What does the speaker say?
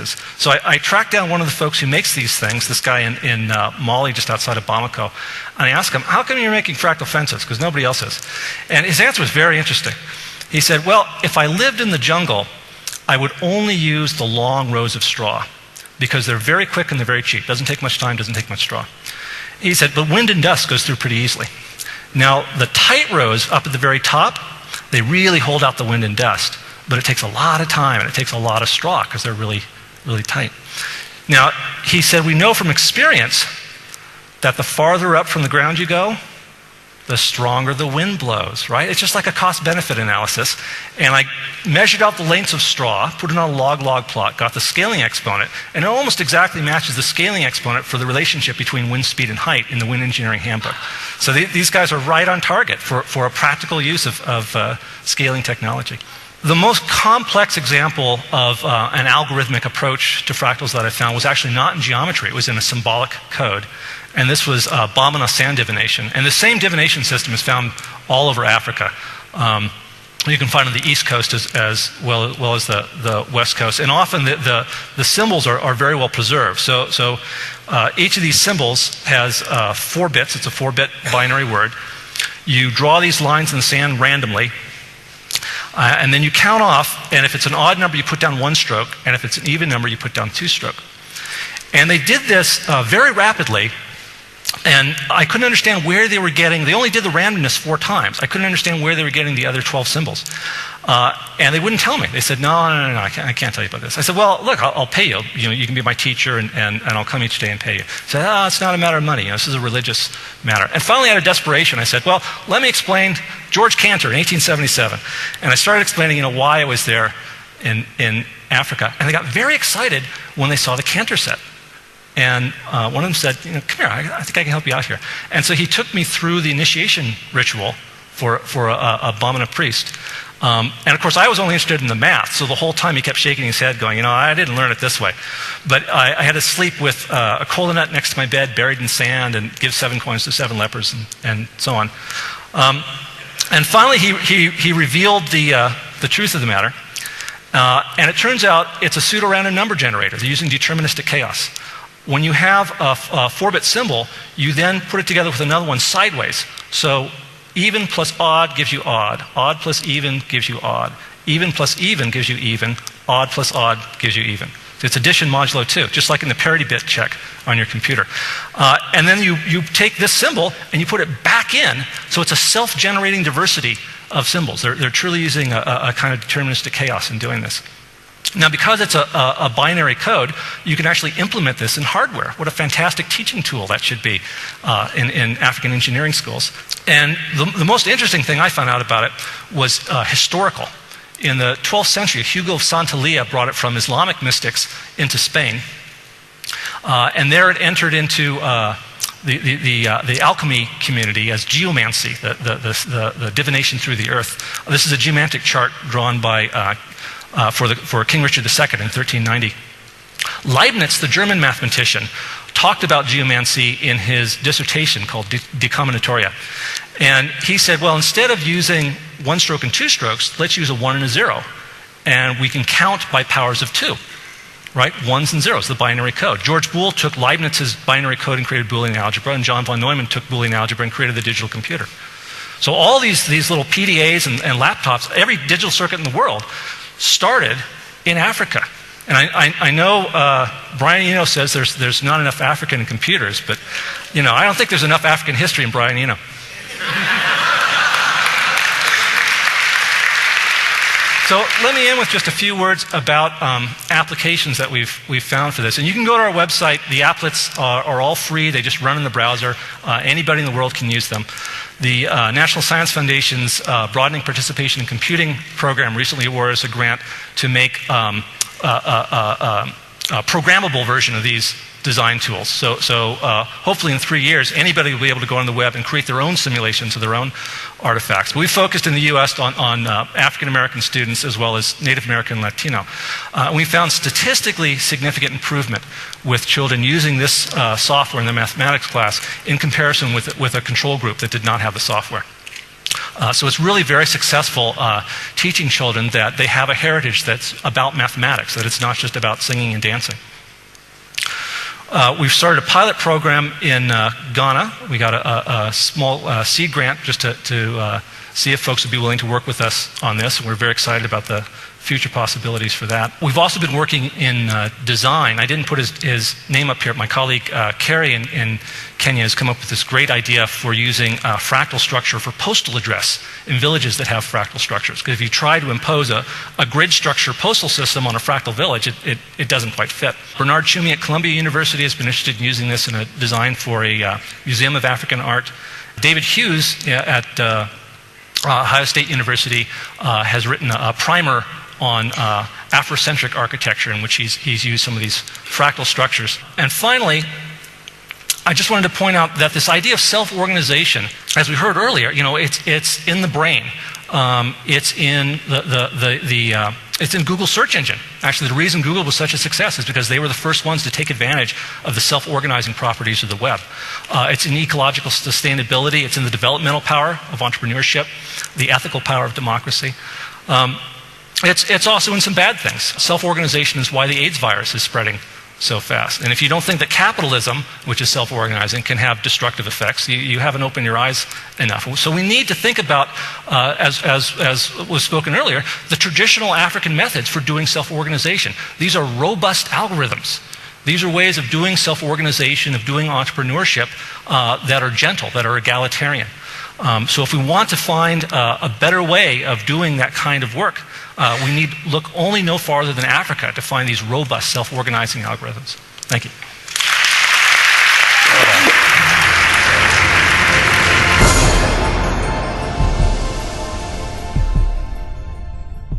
So I tracked down one of the folks who makes these things, this guy in Mali, just outside of Bamako, and I asked him, how come you're making fractal fences? Because nobody else is. And his answer was very interesting. He said, well, if I lived in the jungle, I would only use the long rows of straw because they're very quick and they're very cheap. Doesn't take much time, doesn't take much straw. He said, but wind and dust goes through pretty easily. Now, the tight rows up at the very top, they really hold out the wind and dust, but it takes a lot of time and it takes a lot of straw because they're really tight. Now, he said, we know from experience that the farther up from the ground you go, the stronger the wind blows, right? It's just like a cost-benefit analysis. And I measured out the lengths of straw, put it on a log-log plot, got the scaling exponent, and it almost exactly matches the scaling exponent for the relationship between wind speed and height in the wind engineering handbook. So these guys are right on target for a practical use of scaling technology. The most complex example of an algorithmic approach to fractals that I found was actually not in geometry. It was in a symbolic code. And this was Bamana sand divination. And the same divination system is found all over Africa. You can find it on the East Coast as well as the West Coast. And often the symbols are very well preserved. So each of these symbols has 4 bits. It's a 4-bit binary word. You draw these lines in the sand randomly. And then you count off, and if it's an odd number, you put down 1 stroke, and if it's an even number, you put down 2 stroke. And they did this very rapidly, and I couldn't understand where they were getting, they only did the randomness 4 times. I couldn't understand where they were getting the other 12 symbols. And they wouldn't tell me. They said, no, I can't tell you about this. I said, well, look, I'll pay you. You can be my teacher, and I'll come each day and pay you. He said, it's not a matter of money. This is a religious matter. And finally, out of desperation, I said, well, let me explain George Cantor in 1877. And I started explaining, why I was there in Africa. And they got very excited when they saw the Cantor set. And one of them said, come here, I think I can help you out here. And so he took me through the initiation ritual for a Bamana priest. And of course, I was only interested in the math, so the whole time he kept shaking his head going, I didn't learn it this way. But I had to sleep with a kola nut next to my bed, buried in sand, and give 7 coins to 7 lepers, and so on. And finally, he revealed the truth of the matter. And it turns out it's a pseudo-random number generator. They're using deterministic chaos. When you have a 4-bit symbol, you then put it together with another one sideways. So even plus odd gives you odd. Odd plus even gives you odd. Even plus even gives you even. Odd plus odd gives you even. So it's addition modulo 2, just like in the parity bit check on your computer. And then you take this symbol and you put it back in, so it's a self-generating diversity of symbols. They're truly using a kind of deterministic chaos in doing this. Now, because it's a binary code, you can actually implement this in hardware. What a fantastic teaching tool that should be in African engineering schools. And the most interesting thing I found out about it was historical. In the 12th century, Hugo of Santillana brought it from Islamic mystics into Spain. And there it entered into the alchemy community as geomancy, the divination through the earth. This is a geomantic chart drawn by for King Richard II in 1390. Leibniz, the German mathematician, talked about geomancy in his dissertation called De Combinatoria. And he said, well, instead of using 1 stroke and 2 strokes, let's use a 1 and a 0. And we can count by powers of 2, right? 1s and 0s, the binary code. George Boole took Leibniz's binary code and created Boolean algebra, and John von Neumann took Boolean algebra and created the digital computer. So all these little PDAs and laptops, every digital circuit in the world, started in Africa. And I know Brian Eno says there's not enough African in computers, but I don't think there's enough African history in Brian Eno. So let me end with just a few words about applications that we've found for this. And you can go to our website. The applets are all free. They just run in the browser. Anybody in the world can use them. The National Science Foundation's Broadening Participation in Computing program recently awarded us a grant to make a programmable version of these design tools. So hopefully in 3 years, anybody will be able to go on the web and create their own simulations of their own artifacts. But we focused in the US on African American students as well as Native American and Latino. We found statistically significant improvement with children using this software in their mathematics class in comparison with a control group that did not have the software. So it's really very successful teaching children that they have a heritage that's about mathematics, that it's not just about singing and dancing. We've started a pilot program in Ghana. We got a small seed grant just to see if folks would be willing to work with us on this. We're very excited about the future possibilities for that. We've also been working in design. I didn't put his name up here. My colleague Kerry in Kenya has come up with this great idea for using fractal structure for postal address in villages that have fractal structures. Because if you try to impose a grid structure postal system on a fractal village, it doesn't quite fit. Bernard Tschumi at Columbia University has been interested in using this in a design for a Museum of African Art. David Hughes at Ohio State University has written a primer on Afrocentric architecture, in which he's used some of these fractal structures. And finally, I just wanted to point out that this idea of self-organization, as we heard earlier, it's in the brain. It's in it's in Google's search engine. Actually, the reason Google was such a success is because they were the first ones to take advantage of the self-organizing properties of the web. It's in ecological sustainability. It's in the developmental power of entrepreneurship, the ethical power of democracy. It's also in some bad things. Self-organization is why the AIDS virus is spreading so fast. And if you don't think that capitalism, which is self-organizing, can have destructive effects, you haven't opened your eyes enough. So we need to think about, as was spoken earlier, the traditional African methods for doing self-organization. These are robust algorithms. These are ways of doing self-organization, of doing entrepreneurship that are gentle, that are egalitarian. So if we want to find a better way of doing that kind of work, we need look only no farther than Africa to find these robust self-organizing algorithms. Thank you.